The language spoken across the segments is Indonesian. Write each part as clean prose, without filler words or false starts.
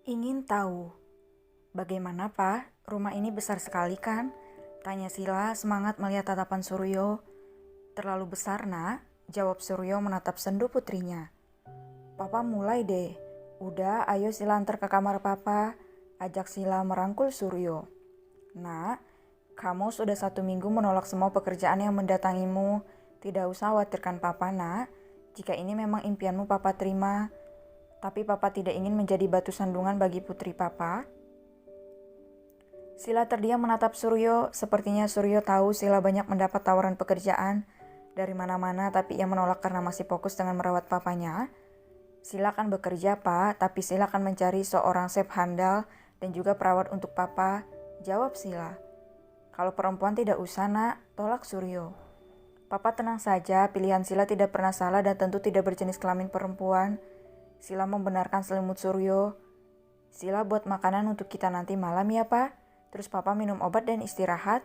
Ingin tahu, bagaimana Pak? Rumah ini besar sekali kan? Tanya Sila semangat melihat tatapan Suryo. Terlalu besar nak, jawab Suryo menatap sendu putrinya. Papa mulai deh. Udah, ayo Sila antar ke kamar Papa. Ajak Sila merangkul Suryo. Nak, kamu sudah 1 minggu menolak semua pekerjaan yang mendatangimu. Tidak usah khawatirkan Papa nak. Jika ini memang impianmu Papa terima. Tapi Papa tidak ingin menjadi batu sandungan bagi putri Papa. Sila terdiam menatap Suryo. Sepertinya Suryo tahu Sila banyak mendapat tawaran pekerjaan dari mana-mana, tapi ia menolak karena masih fokus dengan merawat papanya. Sila akan bekerja, Pak, tapi Sila akan mencari seorang chef handal dan juga perawat untuk Papa. Jawab Sila. Kalau perempuan tidak usah, nak, tolak Suryo. Papa tenang saja, pilihan Sila tidak pernah salah dan tentu tidak berjenis kelamin perempuan. Sila membenarkan selimut Suryo. Sila buat makanan untuk kita nanti malam ya, Pak. Terus Papa minum obat dan istirahat.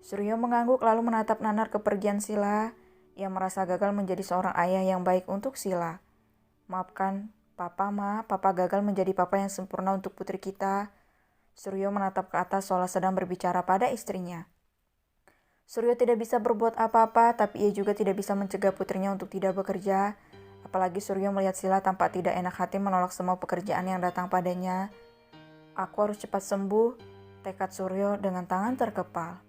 Suryo mengangguk lalu menatap nanar kepergian Sila. Ia merasa gagal menjadi seorang ayah yang baik untuk Sila. Maafkan Papa, Ma. Papa gagal menjadi papa yang sempurna untuk putri kita. Suryo menatap ke atas seolah sedang berbicara pada istrinya. Suryo tidak bisa berbuat apa-apa, tapi ia juga tidak bisa mencegah putrinya untuk tidak bekerja. Apalagi Suryo melihat Sila tampak tidak enak hati menolak semua pekerjaan yang datang padanya. Aku harus cepat sembuh, tekad Suryo dengan tangan terkepal.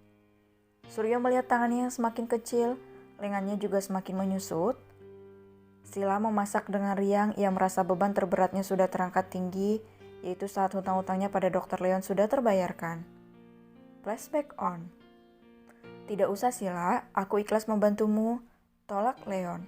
Suryo melihat tangannya yang semakin kecil, lengannya juga semakin menyusut. Sila memasak dengan riang, ia merasa beban terberatnya sudah terangkat tinggi, yaitu saat hutang-hutangnya pada Dr. Leon sudah terbayarkan. Flashback on. Tidak usah Sila, aku ikhlas membantumu, tolak Leon.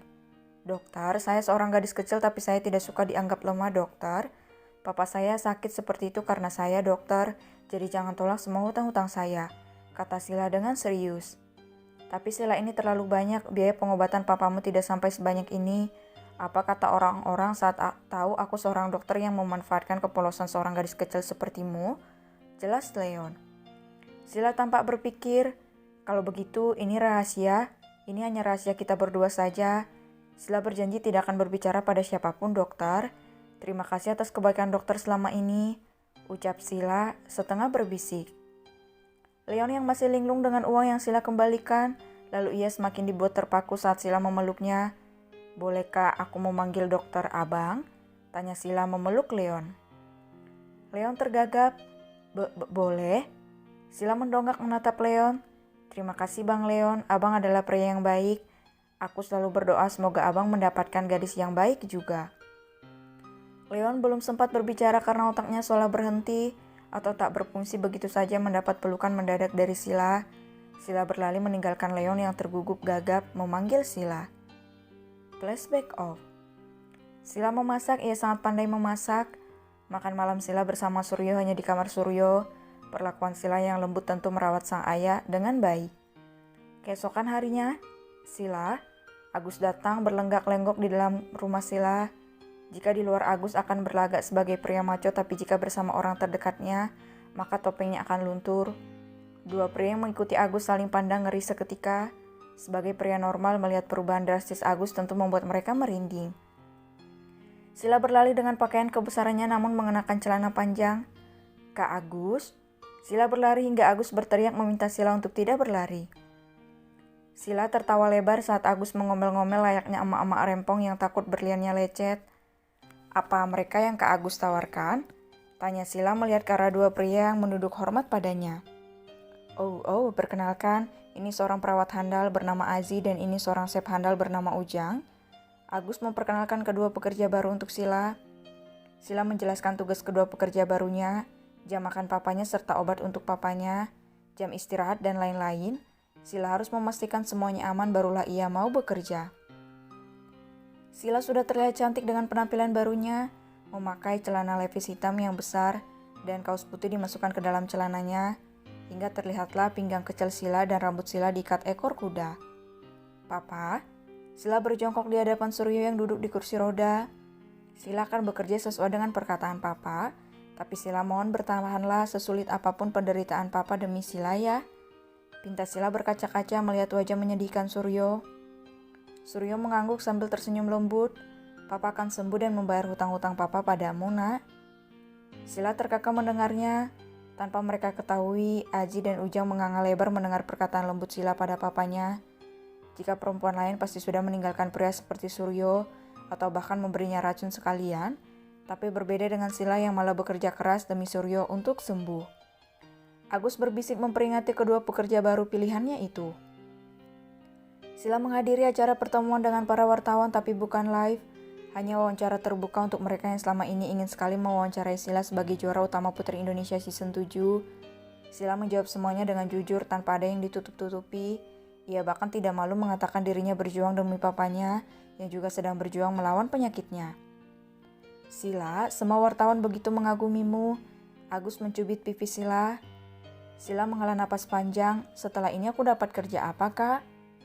Dokter, saya seorang gadis kecil tapi saya tidak suka dianggap lemah, dokter. Papa saya sakit seperti itu karena saya, dokter. Jadi jangan tolak semua hutang-hutang saya, kata Sila dengan serius. Tapi Sila, ini terlalu banyak, biaya pengobatan papamu tidak sampai sebanyak ini. Apa kata orang-orang saat tahu aku seorang dokter yang memanfaatkan kepolosan seorang gadis kecil sepertimu? Jelas Leon. Sila tampak berpikir, kalau begitu ini rahasia, ini hanya rahasia kita berdua saja. Sila berjanji tidak akan berbicara pada siapapun, dokter. Terima kasih atas kebaikan dokter selama ini, ucap Sila setengah berbisik. Leon yang masih linglung dengan uang yang Sila kembalikan, lalu ia semakin dibuat terpaku saat Sila memeluknya. Bolehkah aku memanggil dokter Abang? Tanya Sila memeluk Leon. Leon tergagap. Boleh? Sila mendongak menatap Leon. Terima kasih Bang Leon, Abang adalah pria yang baik. Aku selalu berdoa semoga Abang mendapatkan gadis yang baik juga. Leon belum sempat berbicara karena otaknya seolah berhenti atau tak berfungsi, begitu saja mendapat pelukan mendadak dari Sila. Sila berlari meninggalkan Leon yang terguguk gagap memanggil Sila. Flashback off. Sila memasak, ia sangat pandai memasak. Makan malam Sila bersama Suryo hanya di kamar Suryo. Perlakuan Sila yang lembut tentu merawat sang ayah dengan baik. Keesokan harinya, Agus datang berlenggak-lenggok di dalam rumah Sila. Jika di luar Agus akan berlagak sebagai pria maco, tapi jika bersama orang terdekatnya, maka topengnya akan luntur. Dua pria yang mengikuti Agus saling pandang ngeri seketika. Sebagai pria normal, melihat perubahan drastis Agus tentu membuat mereka merinding. Sila berlari dengan pakaian kebesarannya namun mengenakan celana panjang. Kak Agus? Sila berlari hingga Agus berteriak meminta Sila untuk tidak berlari. Sila tertawa lebar saat Agus mengomel-ngomel layaknya emak-emak rempong yang takut berliannya lecet. Apa mereka yang Kak Agus tawarkan? Tanya Sila melihat ke arah dua pria yang menunduk hormat padanya. Oh, perkenalkan, ini seorang perawat handal bernama Azi dan ini seorang chef handal bernama Ujang. Agus memperkenalkan kedua pekerja baru untuk Sila. Sila menjelaskan tugas kedua pekerja barunya, jam makan papanya serta obat untuk papanya, jam istirahat dan lain-lain. Sila harus memastikan semuanya aman barulah ia mau bekerja. Sila sudah terlihat cantik dengan penampilan barunya, memakai celana levis hitam yang besar dan kaos putih dimasukkan ke dalam celananya. hingga terlihatlah pinggang kecil Sila dan rambut Sila diikat ekor kuda. Papa, Sila berjongkok di hadapan Suryo yang duduk di kursi roda. Sila akan bekerja sesuai dengan perkataan Papa, tapi Sila mohon bertahanlah sesulit apapun penderitaan Papa demi Sila ya. Pinta Sila berkaca-kaca melihat wajah menyedihkan Suryo. Suryo mengangguk sambil tersenyum lembut. Papa akan sembuh dan membayar hutang-hutang Papa padamu, nak. Sila terkekeh mendengarnya. Tanpa mereka ketahui, Aji dan Ujang menganga lebar mendengar perkataan lembut Sila pada papanya. Jika perempuan lain pasti sudah meninggalkan pria seperti Suryo, atau bahkan memberinya racun sekalian, tapi berbeda dengan Sila yang malah bekerja keras demi Suryo untuk sembuh. Agus berbisik memperingati kedua pekerja baru pilihannya itu. Sila menghadiri acara pertemuan dengan para wartawan tapi bukan live, hanya wawancara terbuka untuk mereka yang selama ini ingin sekali mewawancarai Sila sebagai juara utama Putri Indonesia Season 7. Sila menjawab semuanya dengan jujur tanpa ada yang ditutup-tutupi. Ia bahkan tidak malu mengatakan dirinya berjuang demi papanya yang juga sedang berjuang melawan penyakitnya. Sila, semua wartawan begitu mengagumimu. Agus mencubit pipi Sila. Sila menghela napas panjang. Setelah ini aku dapat kerja apa, Kak?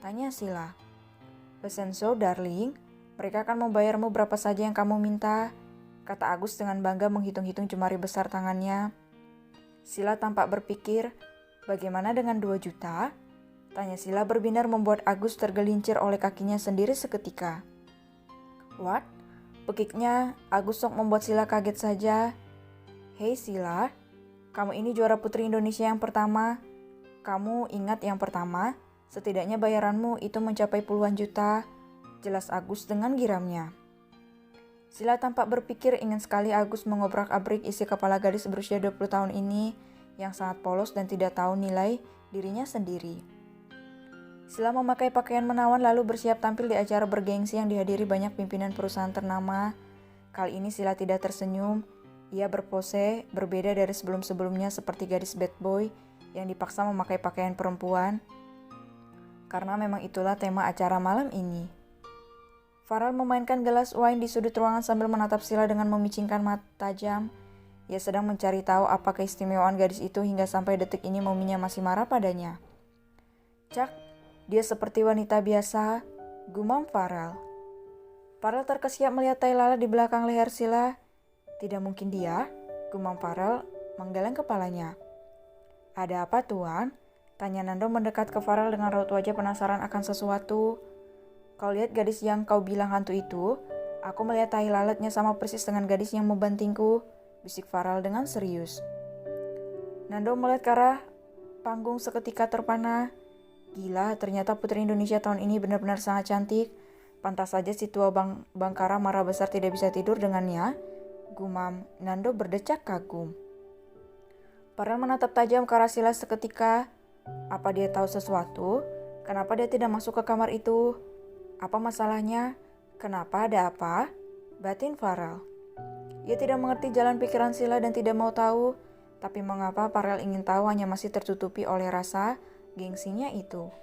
Tanya Sila. Listen so, darling. Mereka akan membayarmu berapa saja yang kamu minta, kata Agus dengan bangga menghitung-hitung jemari besar tangannya. Sila tampak berpikir, bagaimana dengan 2 juta? Tanya Sila berbinar membuat Agus tergelincir oleh kakinya sendiri seketika. What? Pekiknya, Agus sok membuat Sila kaget saja. Hei Sila, kamu ini juara Putri Indonesia yang pertama. Kamu ingat yang pertama? Setidaknya bayaranmu itu mencapai puluhan juta. Jelas Agus dengan giramnya. Sila tampak berpikir ingin sekali Agus mengobrak-abrik isi kepala gadis berusia 20 tahun ini yang sangat polos dan tidak tahu nilai dirinya sendiri. Sila memakai pakaian menawan lalu bersiap tampil di acara bergengsi yang dihadiri banyak pimpinan perusahaan ternama. Kali ini Sila tidak tersenyum. Ia berpose berbeda dari sebelum-sebelumnya seperti gadis bad boy yang dipaksa memakai pakaian perempuan. Karena memang itulah tema acara malam ini. Farel memainkan gelas wine di sudut ruangan sambil menatap Sila dengan memicingkan mata tajam. Ia sedang mencari tahu apa keistimewaan gadis itu hingga sampai detik ini maminya masih marah padanya. Cak, dia seperti wanita biasa, gumam Farel. Farel terkesiap melihat tai lalat di belakang leher Sila. Tidak mungkin dia, gumam Farel menggeleng kepalanya. Ada apa tuan? Tanya Nando mendekat ke Farel dengan raut wajah penasaran akan sesuatu. Kau lihat gadis yang kau bilang hantu itu? Aku melihat tai lalatnya sama persis dengan gadis yang membantingku, bisik Farel dengan serius. Nando melihat ke arah panggung seketika terpana. Gila, ternyata Putri Indonesia tahun ini benar-benar sangat cantik. Pantas saja si tua Bangkara marah besar tidak bisa tidur dengannya. Gumam Nando berdecak kagum. Farel menatap tajam ke arah Sila seketika. Apa dia tahu sesuatu? Kenapa dia tidak masuk ke kamar itu? Apa masalahnya? Kenapa, ada apa? Batin Farel. Ia tidak mengerti jalan pikiran Sila dan tidak mau tahu. Tapi mengapa Farel ingin tahu hanya masih tertutupi oleh rasa gengsinya itu.